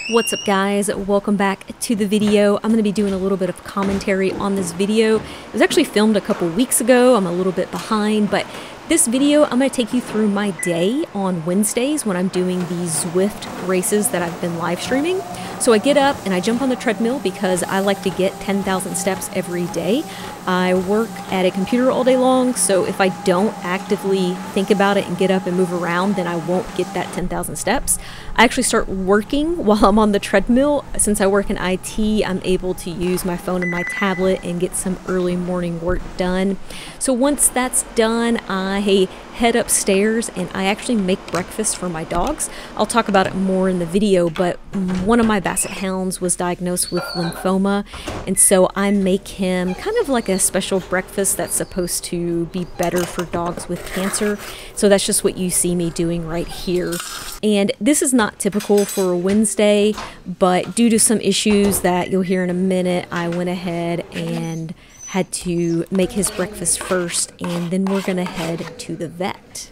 What's up guys, welcome back to the video. I'm going to be doing a little bit of commentary on this video. It was actually filmed a couple weeks ago. I'm a little bit behind, but this video I'm going to take you through my day on Wednesdays when I'm doing these Zwift races that I've been live streaming. So I get up and I jump on the treadmill because I like to get 10,000 steps every day. I work at a computer all day long, so if I don't actively think about it and get up and move around, then I won't get that 10,000 steps. I actually start working while I'm on the treadmill. Since I work in IT, I'm able to use my phone and my tablet and get some early morning work done. So once that's done, I head upstairs and I actually make breakfast for my dogs. I'll talk about it more in the video, but one of my Basset hounds was diagnosed with lymphoma, and so I make him kind of like a special breakfast that's supposed to be better for dogs with cancer. So that's just what you see me doing right here. And this is not typical for a Wednesday, but due to some issues that you'll hear in a minute, I went ahead and had to make his breakfast first, and then we're gonna head to the vet.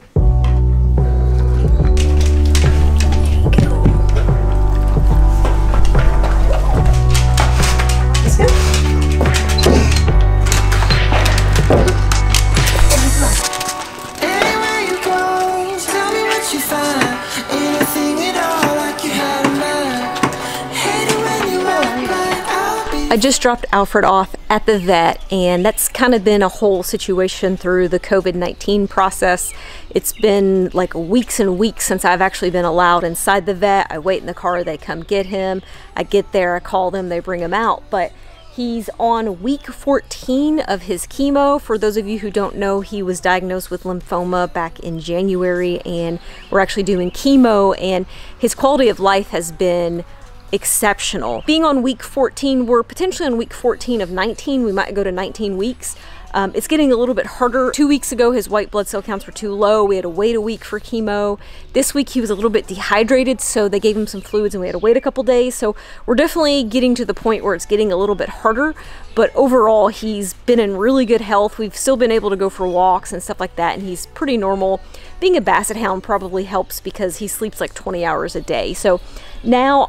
I just dropped Alfred off at the vet, and that's kind of been a whole situation through the COVID-19 process. It's been like weeks and weeks since I've actually been allowed inside the vet. I wait in the car, they come get him. I get there, I call them, they bring him out. But he's on week 14 of his chemo. For those of you who don't know, he was diagnosed with lymphoma back in January, and we're actually doing chemo, and his quality of life has been exceptional. Being on week 14, we're potentially on week 14 of 19. We might go to 19 weeks. It's getting a little bit harder. 2 weeks ago, his white blood cell counts were too low. We had to wait a week for chemo. This week, he was a little bit dehydrated, so they gave him some fluids and we had to wait a couple days. So we're definitely getting to the point where it's getting a little bit harder, but overall, he's been in really good health. We've still been able to go for walks and stuff like that, and he's pretty normal. Being a Basset hound probably helps because he sleeps like 20 hours a day. So now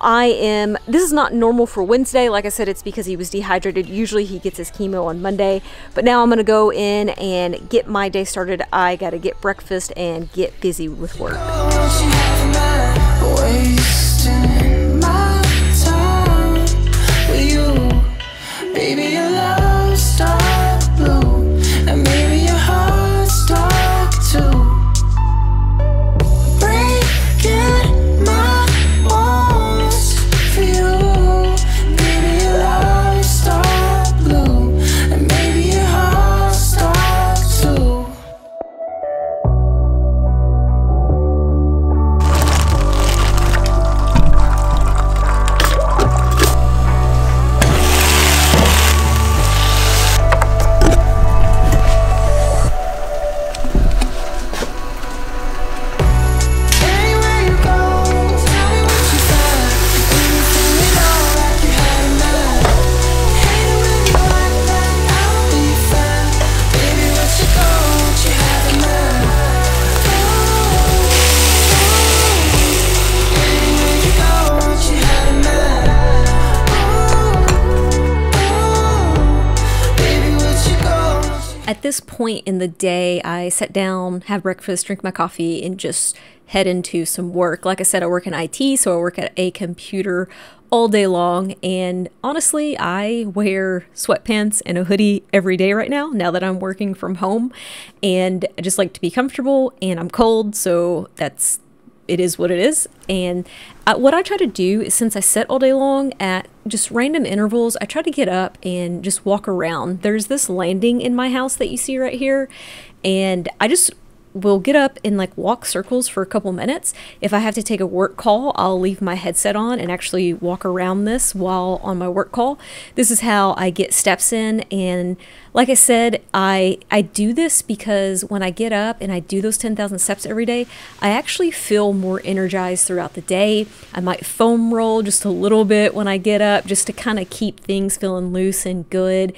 this is not normal for Wednesday. Like I said, it's because he was dehydrated. Usually he gets his chemo on Monday, but now I'm gonna go in and get my day started. I gotta get breakfast and get busy with work. At this point in the day, I sat down, have breakfast, drink my coffee, and just head into some work. Like I said, I work in IT, so I work at a computer all day long, and honestly, I wear sweatpants and a hoodie every day right now that I'm working from home, and I just like to be comfortable, and I'm cold, so it is what it is. And what I try to do is, since I sit all day long at just random intervals, I try to get up and just walk around. There's this landing in my house that you see right here, and I just will get up and like walk circles for a couple minutes. If I have to take a work call, I'll leave my headset on and actually walk around this while on my work call. This is how I get steps in, and like I said, I do this because when I get up and I do those 10,000 steps every day, I actually feel more energized throughout the day. I might foam roll just a little bit when I get up just to kind of keep things feeling loose and good.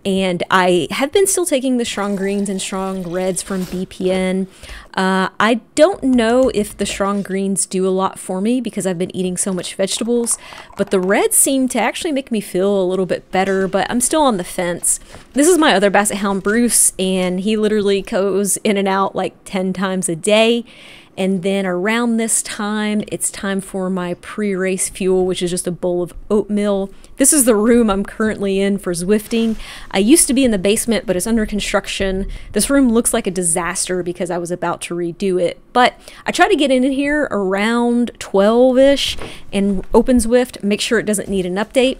And I have been still taking the strong greens and strong reds from BPN. I don't know if the strong greens do a lot for me because I've been eating so much vegetables, but the reds seem to actually make me feel a little bit better, but I'm still on the fence. This is my other Basset Hound, Bruce, and he literally goes in and out like 10 times a day. And then around this time, it's time for my pre-race fuel, which is just a bowl of oatmeal. This is the room I'm currently in for Zwifting. I used to be in the basement, but it's under construction. This room looks like a disaster because I was about to redo it. But I try to get in here around 12-ish and open Zwift, make sure it doesn't need an update.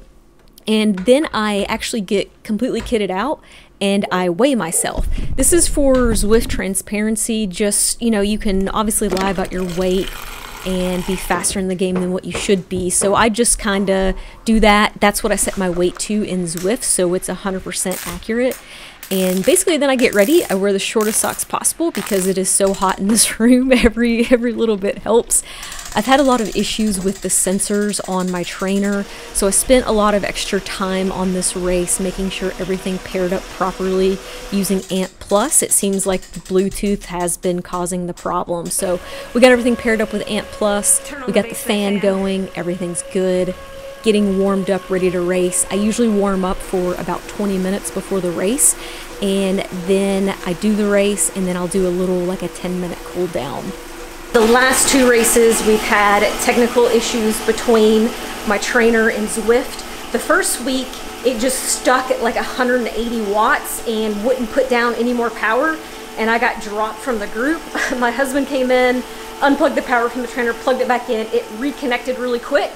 And then I actually get completely kitted out and I weigh myself. This is for Zwift transparency. Just, you know, you can obviously lie about your weight and be faster in the game than what you should be. So I just kind of do that. That's what I set my weight to in Zwift, so it's 100% accurate. And basically then I get ready. I wear the shortest socks possible because it is so hot in this room. Every little bit helps. I've had a lot of issues with the sensors on my trainer, so I spent a lot of extra time on this race making sure everything paired up properly using Ant Plus. It seems like the Bluetooth has been causing the problem. So we got everything paired up with Ant Plus. We got the fan going. Everything's good. Getting warmed up, ready to race. I usually warm up for about 20 minutes before the race, and then I do the race, and then I'll do a little, like a 10-minute cool down. The last two races, we've had technical issues between my trainer and Zwift. The first week, it just stuck at like 180 watts and wouldn't put down any more power, and I got dropped from the group. My husband came in, unplugged the power from the trainer, plugged it back in. It reconnected really quick,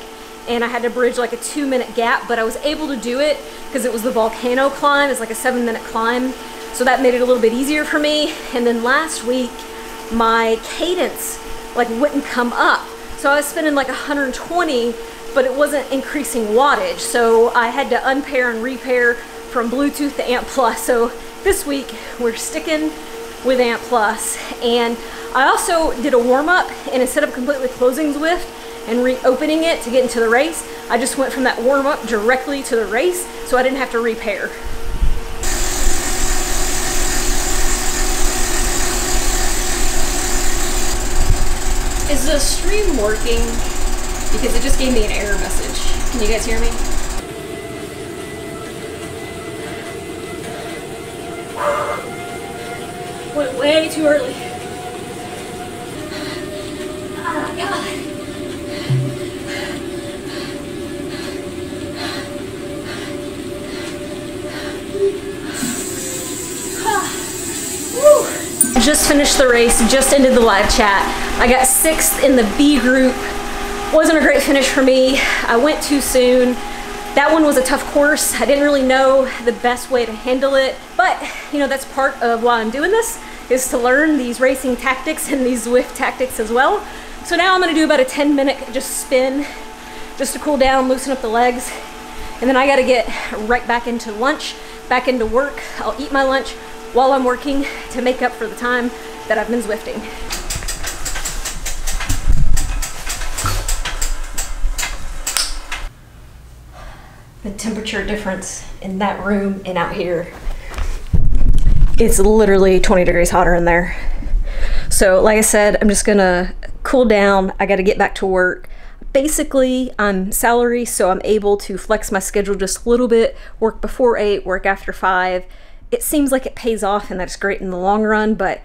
and I had to bridge like a 2-minute gap, but I was able to do it because it was the volcano climb. It's like a 7-minute climb, so that made it a little bit easier for me. And then last week, my cadence like wouldn't come up, so I was spinning like 120, but it wasn't increasing wattage, so I had to unpair and repair from Bluetooth to Ant Plus. So this week we're sticking with Ant Plus, and I also did a warm-up, and instead of completely closing Zwift and reopening it to get into the race, I just went from that warm-up directly to the race, so I didn't have to repair. Is the stream working? Because it just gave me an error message. Can you guys hear me? Went way too early. Oh my God. Just finished the race, just ended the live chat. I got 6th in the B group. Wasn't a great finish for me. I went too soon. That one was a tough course. I didn't really know the best way to handle it, but you know, that's part of why I'm doing this, is to learn these racing tactics and these Zwift tactics as well. So now I'm gonna do about a 10-minute just spin, just to cool down, loosen up the legs, and then I gotta get right back into lunch, back into work. I'll eat my lunch while I'm working to make up for the time that I've been Zwifting. The temperature difference in that room and out here, it's literally 20 degrees hotter in there. So like I said, I'm just gonna cool down. I gotta get back to work. Basically, I'm salary, so I'm able to flex my schedule just a little bit, work before 8, work after 5. It seems like it pays off and that's great in the long run, but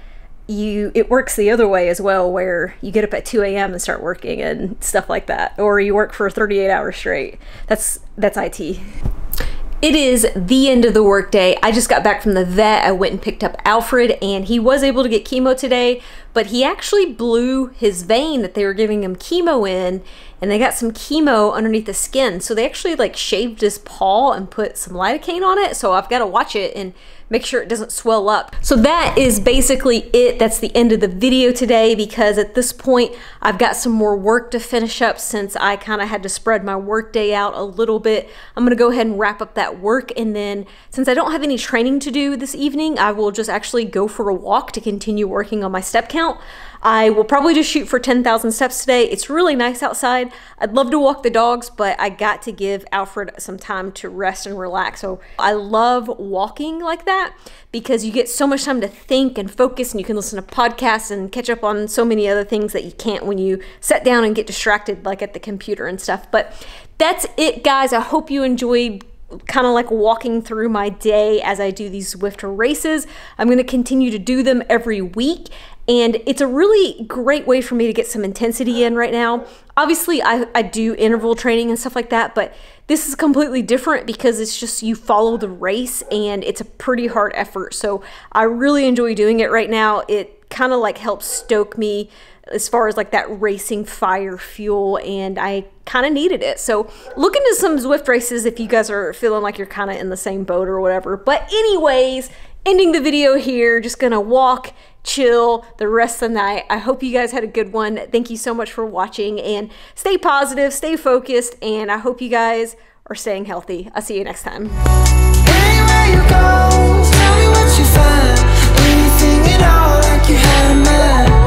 it works the other way as well, where you get up at 2 a.m. and start working and stuff like that, or you work for 38 hours straight. That's IT. It is the end of the workday. I just got back from the vet. I went and picked up Alfred, and he was able to get chemo today, but he actually blew his vein that they were giving him chemo in, and they got some chemo underneath the skin. So they actually like shaved his paw and put some lidocaine on it. So I've got to watch it and make sure it doesn't swell up. So that is basically it. That's the end of the video today, because at this point I've got some more work to finish up since I kind of had to spread my work day out a little bit. I'm gonna go ahead and wrap up that work, and then since I don't have any training to do this evening, I will just actually go for a walk to continue working on my step count. I will probably just shoot for 10,000 steps today. It's really nice outside. I'd love to walk the dogs, but I got to give Alfred some time to rest and relax. So I love walking like that because you get so much time to think and focus, and you can listen to podcasts and catch up on so many other things that you can't when you sit down and get distracted like at the computer and stuff. But that's it, guys. I hope you enjoyed kind of like walking through my day as I do these Zwift races. I'm going to continue to do them every week, and it's a really great way for me to get some intensity in right now. Obviously, I do interval training and stuff like that, but this is completely different because it's just you follow the race and it's a pretty hard effort. So I really enjoy doing it right now. It kind of like helps stoke me as far as like that racing fire fuel, and I kind of needed it. So look into some Zwift races if you guys are feeling like you're kind of in the same boat or whatever. But anyways, ending the video here, just gonna walk, chill the rest of the night. I hope you guys had a good one. Thank you so much for watching, and stay positive, stay focused, and I hope you guys are staying healthy. I'll see you next time. Anywhere you go, tell me what you find. Anything at all, like you had a man.